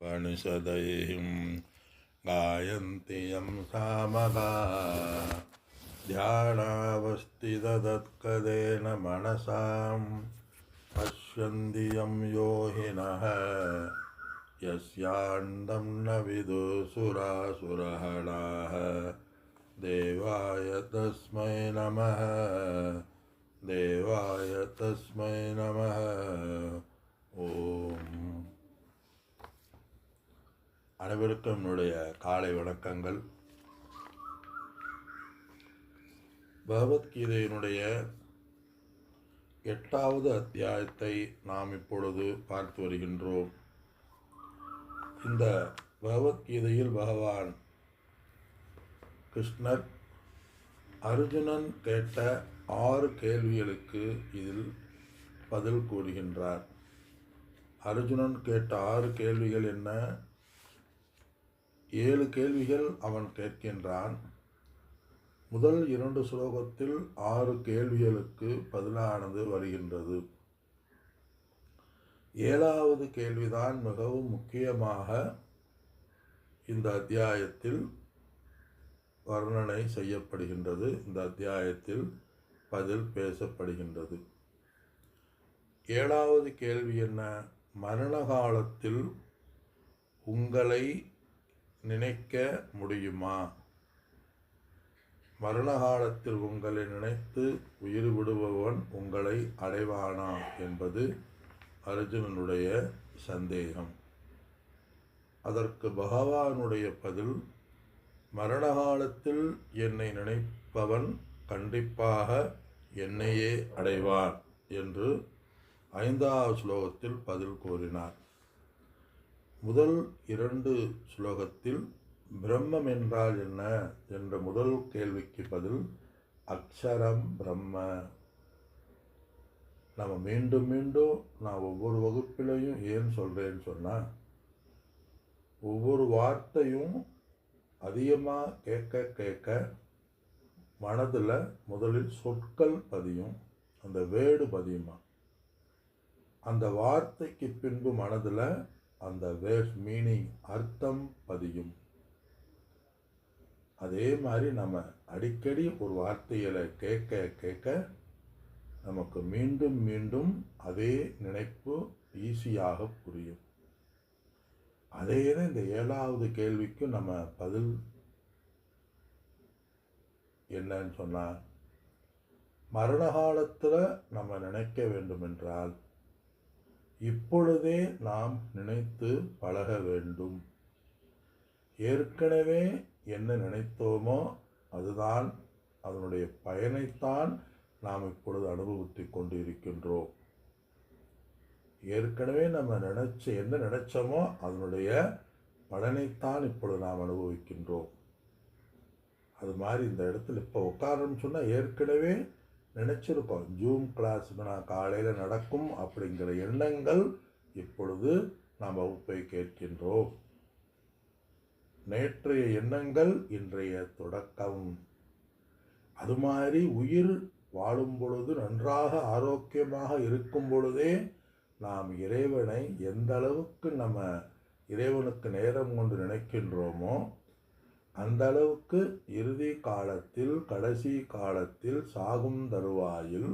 उपनिषदैहिं गायन्ति यं सामगा ध्यानावस्थिततत्कदेन मनसां पश्यन्ति यं योगिनः यस्यान्तं न विदुसुरासुरहणाः देवाय तस्मै नमः देवाय तस्मै नमः ஓம். அனைவருக்கும் என்னுடைய காலை வணக்கங்கள். பகவத்கீதையினுடைய 8வது அத்தியாயத்தை நாம் இப்பொழுது பார்த்து வருகின்றோம். இந்த பகவத்கீதையில் பகவான் கிருஷ்ணர் அர்ஜுனன் கேட்ட 6 கேள்விகளுக்கு இதில் பதில் கூறுகின்றார். அர்ஜுனன் கேட்ட 6 கேள்விகள் என்ன? 7 கேள்விகள் அவன் கேட்கின்றான். முதல் 2 ஸ்லோகத்தில் 6 கேள்விகளுக்கு பதிலானது வருகின்றது. 7வது கேள்விதான் மிகவும் முக்கியமாக இந்த அத்தியாயத்தில் வர்ணனை செய்யப்படுகின்றது. இந்த அத்தியாயத்தில் பதில் பேசப்படுகின்றது. 7வது கேள்வி என்ன? மரண காலத்தில் உங்களை நினைக்க முடியுமா? மரண காலத்தில் உங்களை நினைத்து உயிர் விடுபவன் உங்களை அடைவானா என்பது அர்ஜுனனுடைய சந்தேகம். அதற்கு பகவானுடைய பதில், மரண காலத்தில் என்னை நினைப்பவன் கண்டிப்பாக என்னையே அடைவான் என்று 5வது ஸ்லோகத்தில் பதில் கூறினார். முதல் 2 ஸ்லோகத்தில் பிரம்மம் என்றால் என்ன என்ற முதல் கேள்விக்கு பதில் அக்ஷரம் பிரம்ம. நம்ம மீண்டும் மீண்டும் நான் ஒவ்வொரு வகுப்பிலையும் ஏன் சொல்கிறேன்னு சொன்னால், ஒவ்வொரு வார்த்தையும் அதிகமாக கேட்க கேட்க மனதில் முதலில் சொற்கள் பதியும், அந்த வேர்டு பதியுமா, அந்த வார்த்தைக்கு பின்பு மனதில் அந்த வேர்ட்ஸ் மீனிங் அர்த்தம் பதியும். அதே மாதிரி நம்ம அடிக்கடி ஒரு வார்த்தைகளை கேட்க கேட்க நமக்கு மீண்டும் மீண்டும் அதே நினைப்பு ஈஸியாக புரியும். அதே தான் இந்த 7வது கேள்விக்கு நம்ம பதில் என்னன்னு சொன்னால், மரண காலத்தில் நம்ம நினைக்க வேண்டும் என்றால் இப்பொழுதே நாம் நினைத்து பழக வேண்டும். ஏற்கனவே என்ன நினைத்தோமோ அதுதான், அதனுடைய பயனைத்தான் நாம் இப்பொழுது அனுபவித்து கொண்டு இருக்கின்றோம். ஏற்கனவே நம்ம என்ன நினைச்சோமோ அதனுடைய பலனைத்தான் இப்பொழுது நாம் அனுபவிக்கின்றோம். அது மாதிரி இந்த இடத்துல இப்போ உட்காரன்னு சொன்னால் ஏற்கனவே நினச்சிருக்கோம், ஜூம் கிளாஸுக்கு நான் காலையில் நடக்கும் அப்படிங்கிற எண்ணங்கள் இப்பொழுது நாம் வகுப்பை கேட்கின்றோம். நேற்றைய எண்ணங்கள் இன்றைய தொடக்கம். அது மாதிரி உயிர் வாழும் பொழுது, நன்றாக ஆரோக்கியமாக இருக்கும் பொழுதே நாம் இறைவனை எந்த அளவுக்கு நம்ம இறைவனுக்கு நேரம் கொண்டு நினைக்கின்றோமோ அந்த அளவுக்கு இறுதி காலத்தில், கடைசி காலத்தில், சாகும் தருவாயில்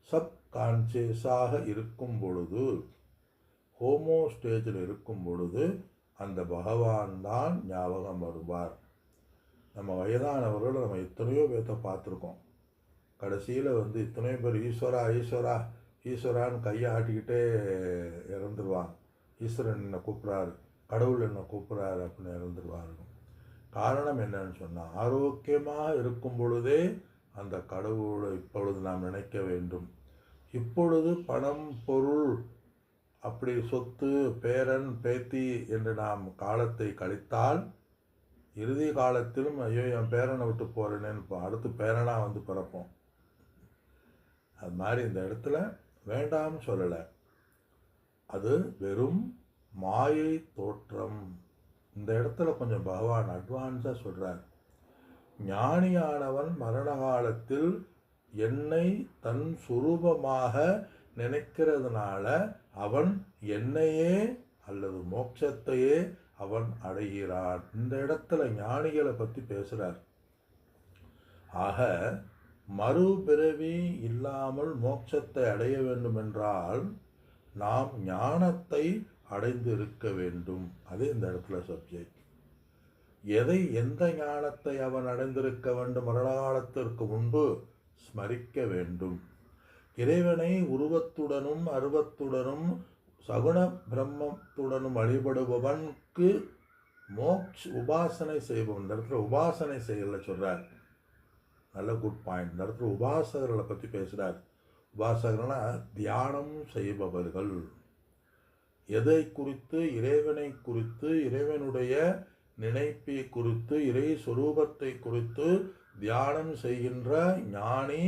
சப்கான்சியஸாக இருக்கும் பொழுது, ஹோமோ ஸ்டேஜில் இருக்கும் பொழுது அந்த பகவான் தான் ஞாபகம் வருவார். நம்ம வயதானவர்கள் நம்ம எத்தனையோ பேர்த்த பார்த்துருக்கோம். கடைசியில் இத்தனையோ பேர் ஈஸ்வரா ஈஸ்வரா ஈஸ்வரான்னு கையை ஆட்டிக்கிட்டே இறந்துருவாங்க. ஈஸ்வரன் என்னை கூப்பிட்றாரு, கடவுள் என்னை கூப்பிட்றாரு அப்படின்னு இறந்துருவாங்க. காரணம் என்னன்னு சொன்னால், ஆரோக்கியமாக இருக்கும் பொழுதே அந்த கடவுளை இப்பொழுது நாம் நினைக்க வேண்டும். இப்பொழுது பணம், பொருள், அப்படி சொத்து, பேரன், பேத்தி என்று நாம் காலத்தை கழித்தால் இறுதி காலத்திலும் ஐயோ என் பேரனை விட்டு போகிறேன்னு அடுத்து பேரனாக பிறப்போம். அது மாதிரி இந்த இடத்துல வேண்டாம்னு சொல்லலை, அது வெறும் மாயை தோற்றம். இந்த இடத்துல கொஞ்சம் பகவான் அட்வான்ஸாக சொல்கிறார். ஞானியானவன் மரண காலத்தில் என்னை தன் சுரூபமாக நினைக்கிறதுனால அவன் என்னையே அல்லது மோட்சத்தையே அவன் அடைகிறான். இந்த இடத்துல ஞானிகளை பற்றி பேசுகிறார். ஆக மறுபிறவி இல்லாமல் மோட்சத்தை அடைய வேண்டுமென்றால் நாம் ஞானத்தை அடைந்து இருக்க வேண்டும். அது இந்த இடத்துல சப்ஜெக்ட். எந்த ஞானத்தை அவன் அடைந்திருக்க வேண்டும்? மரணகாலத்திற்கு முன்பு ஸ்மரிக்க வேண்டும். இறைவனை உருவத்துடனும் அருவத்துடனும் சகுண பிரம்மத்துடனும் வழிபடுபவனுக்கு உபாசனை செய்பவன். இந்த இடத்துல உபாசனை செய்யல சொல்கிறார். நல்ல குட் பாயிண்ட். இந்த இடத்துல உபாசகர்களை பற்றி பேசுகிறார். உபாசகர்னா தியானம் செய்பவர்கள். எதை குறித்து? இறைவனை குறித்து, இறைவனுடைய நினைப்பை குறித்து, இறை சொரூபத்தை குறித்து தியானம் செய்கின்ற ஞானி.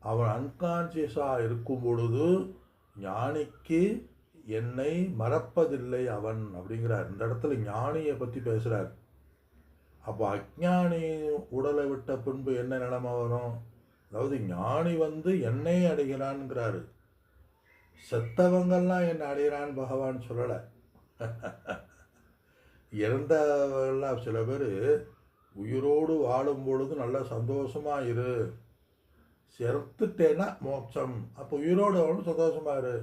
அவன் அன்கான்சியஸாக இருக்கும் பொழுது ஞானிக்கு என்னை மறப்பதில்லை அவன் அப்படிங்கிறார். இந்த இடத்துல ஞானியை பற்றி பேசுகிறார். அப்போ அஞ்ஞானி உடலை விட்ட பின்பு என்ன நிலைமை வரும்? அதாவது ஞானி என்னை அடைகிறான்ங்கிறாரு. செத்தவங்கள்லாம் என்னை அடைகிறான் பகவான் சொல்லலை. இறந்தவங்களாம் சில பேர் உயிரோடு வாழும் பொழுது நல்லா சந்தோஷமாக இரு, செத்துட்டேன்னா மோட்சம். அப்போ உயிரோடு வாழும் சந்தோஷமாக இரு,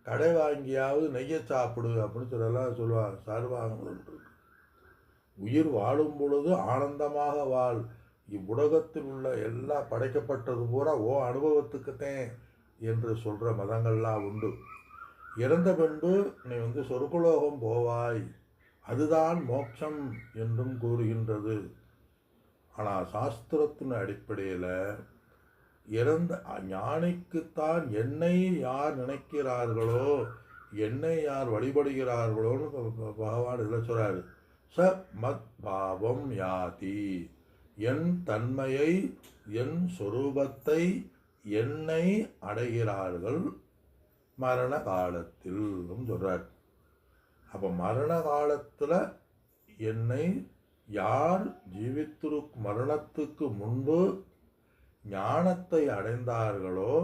கடை வாங்கியாவது நெய்யை சாப்பிடு அப்படின்னு சொல்லலாம் சொல்லுவாங்க. சார்பாக உயிர் வாழும் பொழுது ஆனந்தமாக வாழ். இவ்வுலகத்தில் உள்ள எல்லா படைக்கப்பட்டது பூரா அனுபவத்துக்குத்தேன் என்று சொல்கிற மதங்கள்லாம் உண்டு. இறந்த பின்பு நீ சொர்க்கலோகம் போவாய், அதுதான் மோட்சம் என்றும் கூறுகின்றது. ஆனால் சாஸ்திரத்தின் அடிப்படையில் இறந்த ஞானிக்குத்தான் என்னை யார் நினைக்கிறார்களோ, என்னை யார் வழிபடுகிறார்களோன்னு பகவான் இதில் சொல்கிறாரு. ச மத் பாவம் யாதி, என் தன்மையை, என் சொரூபத்தை, என்னை அடைகிறார்கள் மரண காலத்தில் சொல்கிறார். அப்போ மரண காலத்தில் என்னை யார் மரணத்துக்கு முன்பு ஞானத்தை அடைந்தார்களோ,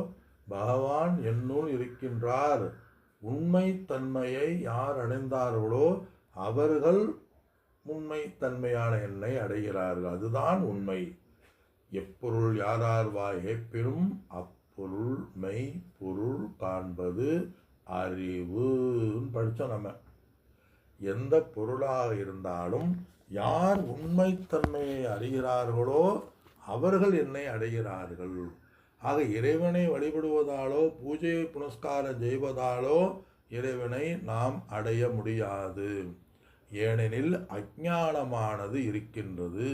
பகவான் என்னுள் இருக்கின்றார், உண்மை தன்மையை யார் அடைந்தார்களோ அவர்கள் உண்மை தன்மையான என்னை அடைகிறார்கள். அதுதான் உண்மை. எப்பொருள் யாரார் வாய்ப்பெறும் அப்பொருள் மெய் பொருள் காண்பது அறிவுன்னு படித்தோம். நம்ம எந்த பொருளாக இருந்தாலும் யார் உண்மைத்தன்மையை அறிகிறார்களோ அவர்கள் என்னை அடைகிறார்கள். ஆக இறைவனை வழிபடுவதாலோ பூஜை புனஸ்காரம் செய்வதாலோ இறைவனை நாம் அடைய முடியாது. ஏனெனில் அஞ்ஞானமானது இருக்கின்றது.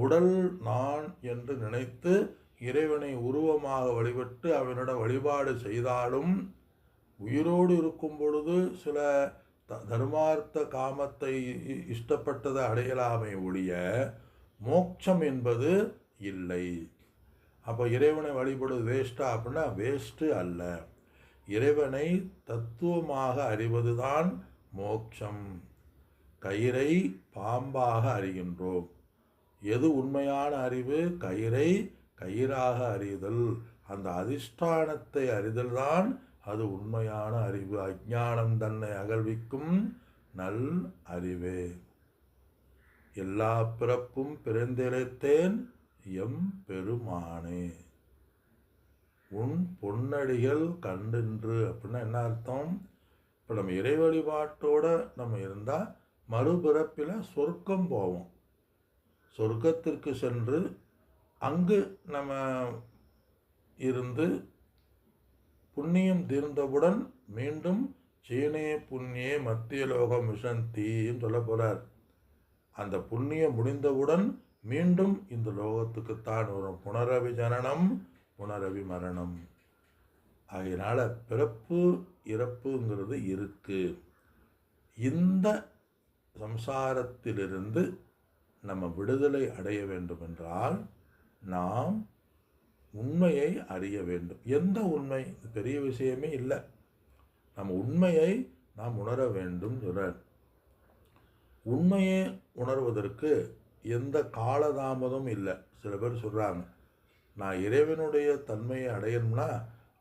உடல் நான் என்று நினைத்து இறைவனை உருவமாக வழிபட்டு அவனிடம் வழிபாடு செய்தாலும் உயிரோடு இருக்கும் பொழுது சில தர்மார்த்த காமத்தை இஷ்டப்பட்டதை அடையலாமே ஒழிய மோட்சம் என்பது இல்லை. அப்போ இறைவனை வழிபடுவது வேஸ்டா அப்படின்னா வேஸ்ட்டு அல்ல. இறைவனை தத்துவமாக அறிவது தான் மோட்சம். கயிறை பாம்பாக அறிகின்றோம். எது உண்மையான அறிவு? கயிறை கயிறாக அறிதல், அந்த அதிஷ்டானத்தை அறிதல் தான் அது உண்மையான அறிவு. அஞ்ஞானம் தன்னை அகழ்விக்கும் நல் அறிவே. எல்லா பிறப்பும் பிறந்திழைத்தேன் எம் பெருமானே, உன் பொன்னடிகள் கண்டின்று. அப்படின்னா என்ன அர்த்தம்? இப்போ நம்ம இறை வழிபாட்டோடு நம்ம இருந்தால் மறுபிறப்பில் சொர்க்கம் போவோம். சொர்க்கத்திற்கு சென்று அங்கு நம்ம இருந்து புண்ணியம் தீர்ந்தவுடன் மீண்டும் சீனே புண்ணியே மத்திய லோகம் விசந்தின்னு சொல்ல போகிறார். அந்த புண்ணியம் முடிந்தவுடன் மீண்டும் இந்த லோகத்துக்குத்தான் வரும். புனரவி ஜனனம் புனரவி மரணம். அதனால் பிறப்பு இறப்புங்கிறது இருக்குது. இந்த சம்சாரத்திலிருந்து நம்ம விடுதலை அடைய வேண்டுமென்றால் நாம் உண்மையை அறிய வேண்டும். எந்த உண்மை? பெரிய விஷயமே இல்லை. நம்ம உண்மையை நாம் உணர வேண்டும் சொல்கிறார். உண்மையை உணர்வதற்கு எந்த காலதாமதம் இல்லை. சில பேர் சொல்கிறாங்க, நான் இறைவனுடைய தன்மையை அடையணும்னா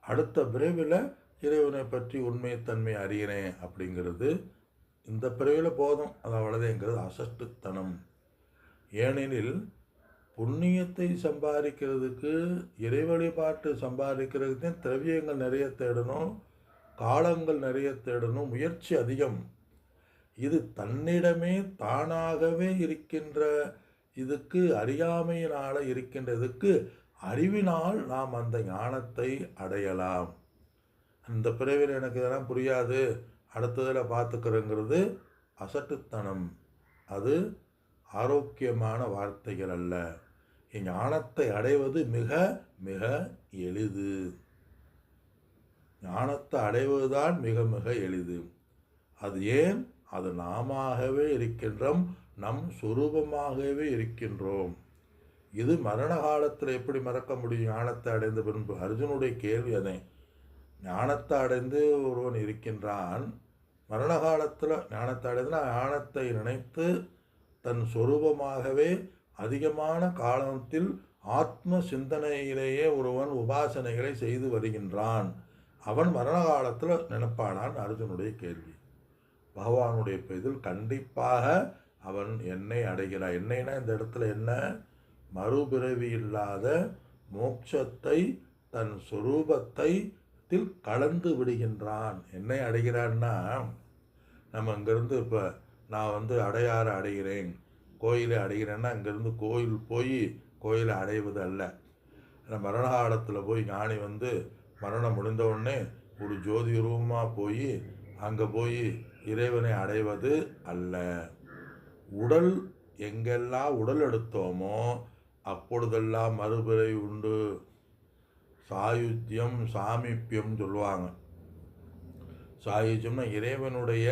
அடுத்த விரைவில் இறைவனை பற்றி உண்மை தன்மை அறிகிறேன் அப்படிங்கிறது இந்த பிறவியில் போதும் அது அவ்வளோதேங்கிறது அசட்டுத்தனம். ஏனெனில் புண்ணியத்தை சம்பாதிக்கிறதுக்கு, இறை வழிபாட்டு சம்பாதிக்கிறதுக்கு திரவியங்கள் நிறைய தேடணும், காலங்கள் நிறைய தேடணும், முயற்சி அதிகம். இது தன்னிடமே தானாகவே இருக்கின்ற இதுக்கு, அறியாமையினால் இருக்கின்றதுக்கு அறிவினால் நாம் அந்த ஞானத்தை அடையலாம். இந்த பிறவியில் எனக்கு இதெல்லாம் புரியாது, அடுத்ததில் பார்த்துக்கிறோங்கிறது அசட்டுத்தனம். அது ஆரோக்கியமான வார்த்தைகள் அல்ல. ஞானத்தை அடைவது மிக மிக எளிது. ஞானத்தை அடைவதுதான் மிக மிக எளிது. அது ஏன்? அது நாமவே இருக்கின்றோம், நம் சொரூபமாகவே இருக்கின்றோம். இது மரண காலத்தில் எப்படி மறக்க முடியும் ஞானத்தை அடைந்த பின்பு? அர்ஜுனுடைய கேள்வி அதே. ஞானத்தை அடைந்து ஒருவன் இருக்கின்றான், மரண காலத்தில் ஞானத்தை அடைந்துனா ஞானத்தை நினைத்து தன் சொரூபமாகவே அதிகமான காலத்தில் ஆத்ம சிந்தனையிலேயே ஒருவன் உபாசனைகளை செய்து வருகின்றான். அவன் மரண காலத்தில் நினைப்பானான் அர்ஜுனுடைய கேள்வி. பகவானுடைய இதில் கண்டிப்பாக அவன் என்னை அடைகிறான். என்னைனா இந்த இடத்துல என்ன? மறுபிறவி இல்லாத மோட்சத்தை தன் சொரூபத்தை கலந்து விடுகின்றான். என்னை அடைகிறான்னா, நம்ம இங்கேருந்து இப்போ நான் அடையாறு அடைகிறேன், கோயிலை அடைகிறேன்னா இங்கேருந்து கோயில் போய் கோயிலை அடைவது அல்ல. மரண காலத்தில் போய் ஞானி மரணம் முடிந்த உடனே ஒரு ஜோதி ரூபமாக போய் அங்கே போய் இறைவனை அடைவது அல்ல. உடல் எங்கெல்லாம் உடல் எடுத்தோமோ அப்பொழுதெல்லாம் மறுபிறவி உண்டு. சாயுஜ்யம் சாமீப்பியம் சொல்லுவாங்க. சாயுஜ்யம்னா இறைவனுடைய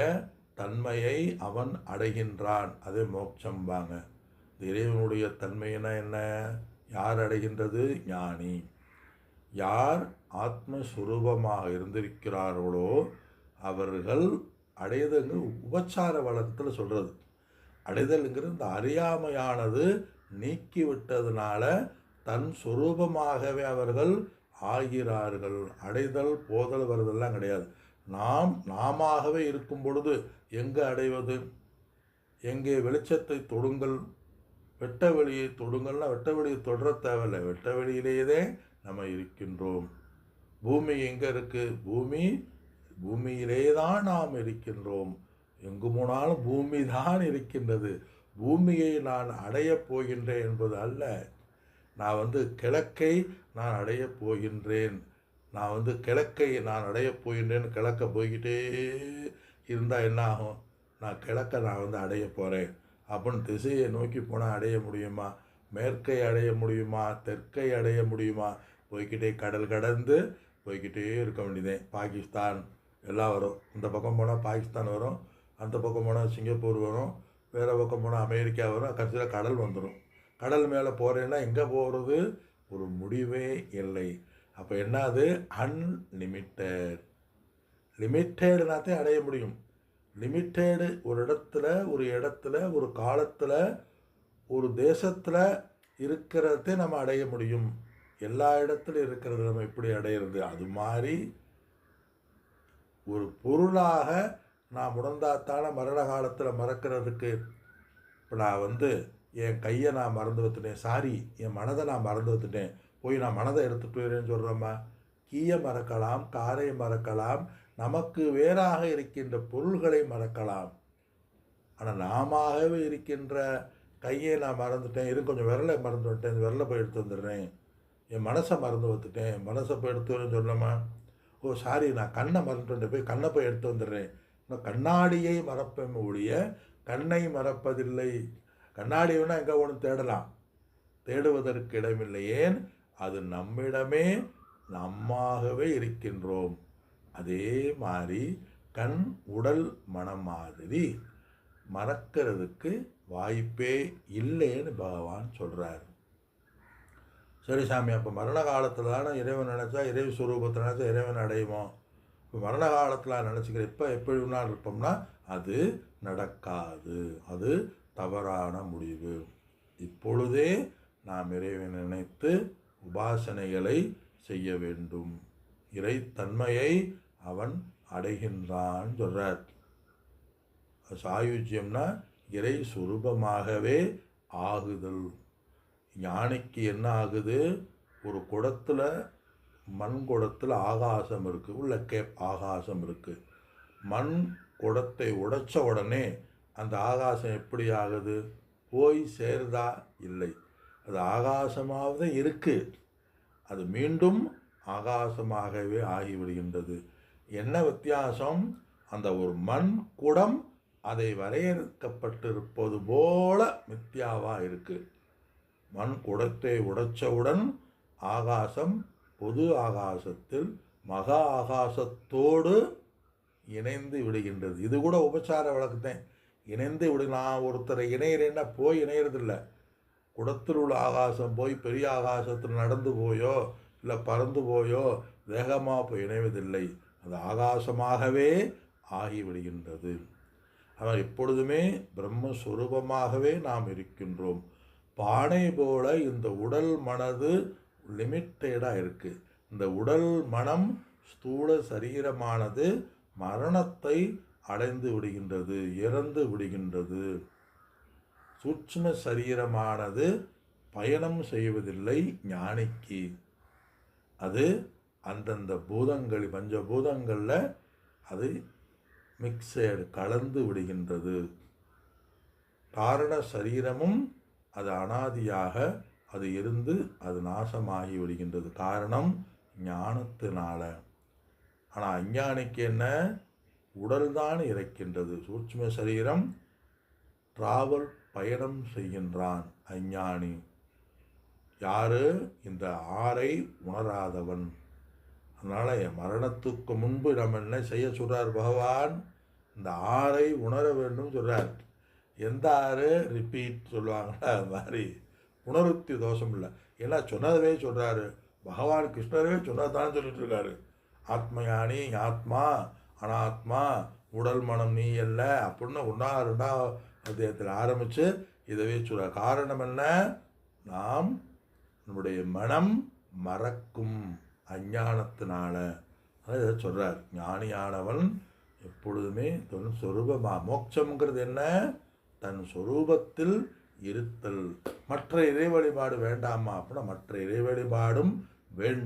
தன்மையை அவன் அடைகின்றான், அதே மோட்சம்பாங்க. இறைவனுடைய தன்மைனா என்ன? யார் அடைகின்றது? ஞானி. யார் ஆத்மஸ்வரூபமாக இருந்திருக்கிறார்களோ அவர்கள் அடைதல்ங்கிற உபச்சார வழக்கத்தில் சொல்கிறது. அடைதல்ங்கிற இந்த அறியாமையானது நீக்கிவிட்டதுனால தன் சொரூபமாகவே அவர்கள் ஆகிறார்கள். அடைதல் போதல் வருதெல்லாம் கிடையாது. நாமவே இருக்கும் பொழுது எங்கே அடைவது? எங்கே வெளிச்சத்தை தொடுங்கள், வெட்ட வெளியை தொடுங்கள்னா வெட்ட வெளியை தொடர தேவையில்லை, வெட்ட வெளியிலேயே நம்ம இருக்கின்றோம். பூமி எங்கே இருக்குது? பூமியிலே தான் நாம் இருக்கின்றோம். எங்கு போனாலும் பூமி தான் இருக்கின்றது. பூமியை நான் அடையப் போகின்றேன் என்பது அல்ல. நான் கிழக்கை நான் அடையப் போகின்றேன், கிழக்கை நான் அடையப் போகின்றேன். கிழக்க போய்கிட்டே இருந்தால் என்ன ஆகும்? நான் கிழக்கை நான் அடைய போகிறேன் அப்படின்னு திசையை நோக்கி போனால் அடைய முடியுமா? மேற்கை அடைய முடியுமா? தெற்கை அடைய முடியுமா? போய்கிட்டே கடல் கடந்து போய்கிட்டே இருக்க வேண்டியதே. பாகிஸ்தான் எல்லாம் வரும். இந்த பக்கம் போனால் பாகிஸ்தான் வரும், அந்த பக்கம் போனால் சிங்கப்பூர் வரும், வேறு பக்கம் போனால் அமெரிக்கா வரும், கடைசியில் கடல் வந்துடும். கடல் மேலே போகிறேன்னா எங்கே போகிறது? ஒரு முடிவே இல்லை. அப்போ என்னது? அன்லிமிட்டெட். லிமிட்டெட்னாத்தையும் அடைய முடியும். லிமிட்டெடு ஒரு இடத்துல ஒரு காலத்தில் ஒரு தேசத்தில் இருக்கிறதே நம்ம அடைய முடியும். எல்லா இடத்துலையும் இருக்கிறது நம்ம எப்படி அடையிறது? அது மாதிரி ஒரு பொருளாக நான் உணர்ந்தாத்தான மரண காலத்தில் மறக்கிறதுக்கு. இப்போ நான் என் கையை நான் மறந்து வைத்துட்டேன், சாரி என் மனதை நான் மறந்து வைத்துட்டேன், போய் நான் மனதை எடுத்துகிட்டு போயிடுறேன்னு சொல்கிறோம்மா. கீயை மறக்கலாம், காரை மறக்கலாம், நமக்கு வேறாக இருக்கின்ற பொருள்களை மறக்கலாம். ஆனால் நாமவே இருக்கின்ற கையை நான் மறந்துட்டேன், கொஞ்சம் விரலை மறந்து விட்டேன், இந்த விரலை போய் எடுத்து வந்துடுறேன். என் மனசை மறந்து வந்துட்டேன், மனசை போய் எடுத்து வரேன்னு சொல்லலாமா? ஓ சாரி நான் கண்ணை மறந்துட்டு போய் கண்ணை போய் எடுத்து வந்துடுறேன். இன்னும் கண்ணாடியை மறப்பேன் ஒழிய கண்ணை மறப்பதில்லை. கண்ணாடி வேணால் எங்கே ஒன்று தேடலாம், தேடுவதற்கு இடமில்லை. ஏன்? அது நம்மிடமே நம்மாகவே இருக்கின்றோம். அதே மாதிரி கண் உடல் மனம் மாதிரி மறக்கிறதுக்கு வாய்ப்பே இல்லைன்னு பகவான் சொல்கிறார். சரி சாமி, அப்போ மரண காலத்தில் தானே இறைவன் நினச்சா, இறைவி ஸ்வரூபத்தை நினச்சா இறைவன் அடையுமோ? இப்போ மரண காலத்தில் நினச்சிக்கிற எப்படி வேணாலும் இருப்போம்னா அது நடக்காது. அது தவறான முடிவு. இப்பொழுதே நாம் இறைவனை நினைத்து உபாசனைகளை செய்ய வேண்டும். இறைத்தன்மையை அவன் அடைகின்றான் சொல்கிறார். சாயுஜ்யம்னா இறை சுரூபமாகவே ஆகுதல். ஞானிக்கு என்ன ஆகுது? ஒரு குடத்தில், மண் குடத்தில் ஆகாசம் இருக்குது, உள்ள ஆகாசம் இருக்குது. மண் குடத்தை உடைச்ச உடனே அந்த ஆகாசம் எப்படி ஆகுது? போய் சேருதா? இல்லை. அது ஆகாசமாகவே இருக்குது, அது மீண்டும் ஆகாசமாகவே ஆகிவிடுகின்றது. என்ன வித்தியாசம்? அந்த ஒரு மண் குடம் அதை வரையறுக்கப்பட்டிருப்பது போல மித்யாவாக இருக்குது. மண் குடத்தை உடைச்சவுடன் ஆகாசம் பொது ஆகாசத்தில் மகா ஆகாசத்தோடு இணைந்து விடுகின்றது. இது கூட உபச்சார வழக்குதான். இணைந்து நான் ஒருத்தரை இணையிறேன்னா போய் இணையறதில்லை. குடத்தில் உள்ள ஆகாசம் போய் பெரிய ஆகாசத்தில் நடந்து போயோ இல்லை பறந்து போயோ வேகமாக போய் இணைவதில்லை. அது ஆகாசமாகவே ஆகிவிடுகின்றது. ஆனால் எப்பொழுதுமே பிரம்மஸ்வரூபமாகவே நாம் இருக்கின்றோம். பானை போல இந்த உடல் மனது லிமிட்டடாக இருக்குது. இந்த உடல் மனம் ஸ்தூல சரீரமானது மரணத்தை அடைந்து விடுகின்றது, இறந்து விடுகின்றது. சூட்சும சரீரமானது பயணம் செய்வதில்லை ஞானிக்கு. அது அந்தந்த பூதங்கள், பஞ்சபூதங்களில் அது மிக்சடு கலந்து விடுகின்றது. காரண சரீரமும் அது அனாதியாக அது இருந்து அது நாசமாகி விடுகின்றது. காரணம் ஞானத்தினால. ஆனால் அஞ்ஞானிக்கு என்ன? உடல்தான் இறக்கின்றது. சூட்சும சரீரம் டிராவல் பயணம் செய்கின்றான் அஞ்ஞானி. யாரு? இந்த ஆறை உணராதவன். அதனால் மரணத்துக்கு முன்பு நம்ம என்ன செய்ய சொல்கிறார் பகவான்? இந்த ஆறை உணர வேண்டும் சொல்கிறார். எந்த ஆறு? ரிப்பீட் சொல்லுவாங்களா, அது மாதிரி புனருக்தி தோஷம் இல்லை. ஏன்னா சொன்னதவே சொல்கிறாரு பகவான். கிருஷ்ணரவே சொன்னதான் சொல்லிட்டு இருக்காரு. ஆத்மயானி, ஆத்மா அனாத்மா, உடல் மனம் நீ அல்ல அப்படின்னு 1, 2 அத்தியாயத்தில் ஆரம்பித்து இதவே சொல்கிறார். காரணம் என்ன? நாம் நம்முடைய மனம் மறக்கும் அஞ்ஞானத்தினால. அதான் இதை சொல்கிறார். ஞானியானவன் எப்பொழுதுமே தன் சொரூபமாக, மோட்சம்ங்கிறது என்ன? தன் சொரூபத்தில் இருத்தல். மற்ற இறை வழிபாடு வேண்டாமா அப்படின்னா மற்ற இறை வழிபாடும் வேண்டும்.